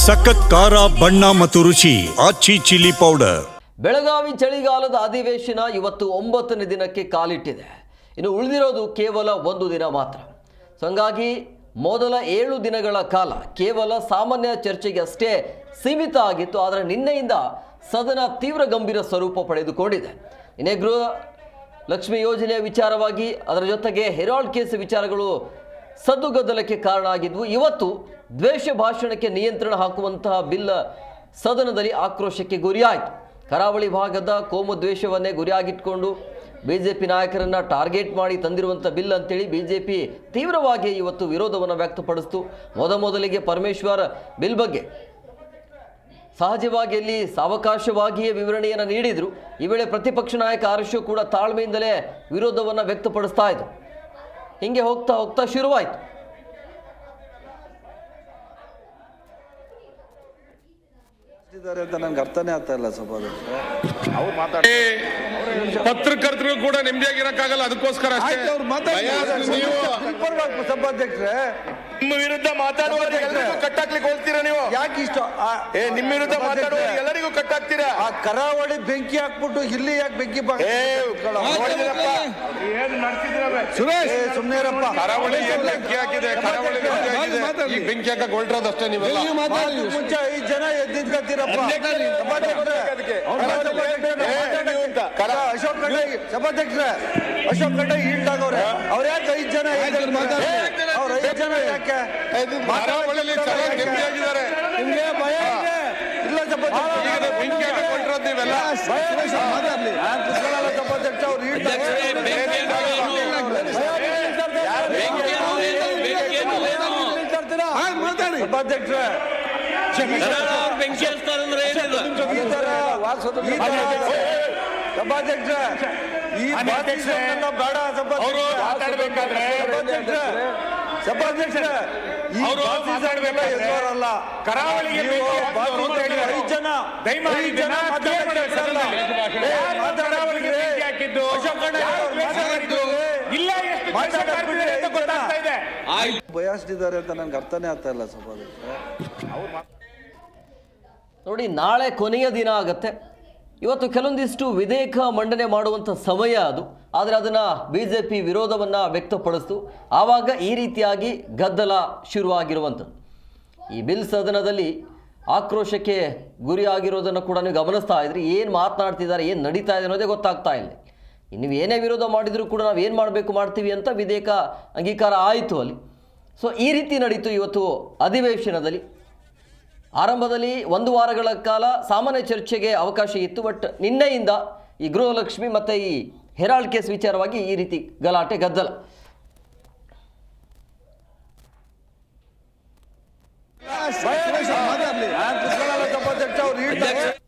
ಸಖತ್ ಖಾರ ಬಣ್ಣ ಮತ್ತು ರುಚಿ ಆಚಿ ಚಿಲ್ಲಿ ಪೌಡರ್. ಬೆಳಗಾವಿ ಚಳಿಗಾಲದ ಅಧಿವೇಶನ ಇವತ್ತು 9ನೇ ದಿನಕ್ಕೆ ಕಾಲಿಟ್ಟಿದೆ. ಇನ್ನು ಉಳಿದಿರೋದು ಕೇವಲ 1 ದಿನ ಮಾತ್ರ. ಸೊ ಹಂಗಾಗಿ ಮೊದಲ 7 ದಿನಗಳ ಕಾಲ ಕೇವಲ ಸಾಮಾನ್ಯ ಚರ್ಚೆಗೆ ಅಷ್ಟೇ ಸೀಮಿತ ಆಗಿತ್ತು. ಆದರೆ ನಿನ್ನೆಯಿಂದ ಸದನ ತೀವ್ರ ಗಂಭೀರ ಸ್ವರೂಪ ಪಡೆದುಕೊಂಡಿದೆ. ನಿನ್ನೆ ಗೃಹ ಲಕ್ಷ್ಮಿ ಯೋಜನೆಯ ವಿಚಾರವಾಗಿ ಅದರ ಜೊತೆಗೆ ಹೆರಾಲ್ಡ್ ಕೇಸ್ ವಿಚಾರಗಳು ಸದ್ದುಗದ್ದಲಕ್ಕೆ ಕಾರಣ ಆಗಿದ್ವು. ಇವತ್ತು ದ್ವೇಷ ಭಾಷಣಕ್ಕೆ ನಿಯಂತ್ರಣ ಹಾಕುವಂತಹ ಬಿಲ್ ಸದನದಲ್ಲಿ ಆಕ್ರೋಶಕ್ಕೆ ಗುರಿಯಾಯಿತು. ಕರಾವಳಿ ಭಾಗದ ಕೋಮು ದ್ವೇಷವನ್ನೇ ಗುರಿಯಾಗಿಟ್ಕೊಂಡು ಬಿಜೆಪಿ ನಾಯಕರನ್ನು ಟಾರ್ಗೆಟ್ ಮಾಡಿ ತಂದಿರುವಂಥ ಬಿಲ್ ಅಂತೇಳಿ ಬಿಜೆಪಿ ತೀವ್ರವಾಗಿ ಇವತ್ತು ವಿರೋಧವನ್ನು ವ್ಯಕ್ತಪಡಿಸಿತು. ಮೊದಲಿಗೆ ಪರಮೇಶ್ವರ್ ಬಿಲ್ ಬಗ್ಗೆ ಸಹಜವಾಗಿ ಅಲ್ಲಿ ಸಾವಕಾಶವಾಗಿಯೇ ವಿವರಣೆಯನ್ನು ನೀಡಿದರು. ಈ ವೇಳೆ ಪ್ರತಿಪಕ್ಷ ನಾಯಕ ಆರ್ಶೋ ಕೂಡ ತಾಳ್ಮೆಯಿಂದಲೇ ವಿರೋಧವನ್ನು ವ್ಯಕ್ತಪಡಿಸ್ತಾ ಇದ್ರು. ಹಿಂಗೆ ಹೋಗ್ತಾ ಹೋಗ್ತಾ ಶುರುವಾಯಿತು. ಅಂತ ನಂಗೆ ಅರ್ಥನೇ ಆಗ್ತಾ ಇಲ್ಲ. ಪತ್ರಕರ್ತರು ಕೂಡ ನೆಮ್ಮದಿಯಾಗಿರಕ್ಕಾಗಲ್ಲ, ಅದಕ್ಕೋಸ್ಕರ ಸಭಾಧ್ಯಕ್ಷರೇ ನಿಮ್ಮ ವಿರುದ್ಧ ಮಾತಾಡುವವರು ಎಲ್ಲರಿಗೂ ಕಟ್ಟಾಕ್ಲಿಕ್ಕೆ ಹೋಗ್ತೀರಾ ನೀವು? ಯಾಕೆ ಇಷ್ಟ ನಿಮ್ಮ ವಿರುದ್ಧ ಮಾತಾಡುವವರು ಎಲ್ಲರಿಗೂ ಕಟ್ಟಾಕ್ತೀರಾ? ಆ ಕರಾವಳಿ ಬೆಂಕಿ ಹಾಕ್ಬಿಟ್ಟು ಇಲ್ಲಿ ಯಾಕೆ ಬೆಂಕಿ ಸುಮ್ನೇರಪ್ಪ. ಕರಾವಳಿ ಬೆಂಕಿ ಹಾಕಿದೆ, ಕರಾವಳಿ ಈ ಬೆಂಕಿ ಹಾಕಕ್ ಹೊರಟೋದಷ್ಟೇ. ನೀವೆಲ್ಲ ಮುಂಚೆ 5 ಜನ ಎದ್ದಿದ್ಕತ್ತೀರಪ್ಪ. ಅಶೋಕ್ ಖಂಡ್ರೆ ಸಭಾಧ್ಯಕ್ಷರೇ, ಅಶೋಕ್ ಖಂಡ್ರೆ ಈಟಾಗವ್ರೆ. ಅವ್ರ ಯಾಕೆ 5 ಜನ ಅವ್ರ 5 ಜನ ಯಾಕೆ ನೆಮ್ಮದಿಯಾಗಿದ್ದಾರೆ? ನಿಮ್ಗೆ ಭಯ ಇಲ್ಲ ಸಭಾಧ್ಯಕ್ಷ? ಬೆಂಕಿ ಹಾಕಕ್ ಹೊರಟೋದ್ ನೀವೆಲ್ಲ. ಸಭಾಧ್ಯಕ್ಷ ಅವ್ರು ಸಭಾಧ್ಯಕ್ಷರೇ ಸಭಾಧ್ಯಕ್ಷ ಈ ಬೇಡ. ಸಭಾಧ್ಯಕ್ಷ ಎದುರಲ್ಲ. ಕರಾವಳಿಗೆ 5 ಜನ ಬಯಸ್ತಿದ್ದಾರೆ ಅಂತ ನನ್ಗೆ ಅರ್ಥನೇ ಆಗ್ತಾ ಇಲ್ಲ ಸಭಾಧ್ಯಕ್ಷ. ನೋಡಿ, ನಾಳೆ ಕೊನೆಯ ದಿನ ಆಗುತ್ತೆ. ಇವತ್ತು ಕೆಲವೊಂದಿಷ್ಟು ವಿಧೇಯಕ ಮಂಡನೆ ಮಾಡುವಂಥ ಸಮಯ ಅದು. ಆದರೆ ಅದನ್ನು ಬಿಜೆಪಿ ವಿರೋಧವನ್ನು ವ್ಯಕ್ತಪಡಿಸ್ತು. ಆವಾಗ ಈ ರೀತಿಯಾಗಿ ಗದ್ದಲ ಶುರುವಾಗಿರುವಂಥದ್ದು. ಈ ಬಿಲ್ ಸದನದಲ್ಲಿ ಆಕ್ರೋಶಕ್ಕೆ ಗುರಿಯಾಗಿರೋದನ್ನು ಕೂಡ ನೀವು ಗಮನಿಸ್ತಾ ಇದ್ರಿ. ಏನು ಮಾತನಾಡ್ತಿದ್ದಾರೆ, ಏನು ನಡೀತಾ ಇದೆ ಅನ್ನೋದೇ ಗೊತ್ತಾಗ್ತಾ ಇಲ್ಲ. ನೀವು ಏನೇ ವಿರೋಧ ಮಾಡಿದರೂ ಕೂಡ ನಾವು ಏನು ಮಾಡಬೇಕು ಮಾಡ್ತೀವಿ ಅಂತ ವಿಧೇಯಕ ಅಂಗೀಕಾರ ಆಯಿತು ಅಲ್ಲಿ. ಸೊ ಈ ರೀತಿ ನಡೀತು ಇವತ್ತು ಅಧಿವೇಶನದಲ್ಲಿ. ಆರಂಭದಲ್ಲಿ 1 ವಾರಗಳ ಕಾಲ ಸಾಮಾನ್ಯ ಚರ್ಚೆಗೆ ಅವಕಾಶ ಇತ್ತು. ಬಟ್ ನಿನ್ನೆಯಿಂದ ಈ ಗೃಹಲಕ್ಷ್ಮಿ ಮತ್ತು ಈ ಹೆರಾಲ್ಡ್ ಕೇಸ್ ವಿಚಾರವಾಗಿ ಈ ರೀತಿ ಗಲಾಟೆ ಗದ್ದಲ. ಸಭಾಧ್ಯಕ್ಷ ಅವ್ರು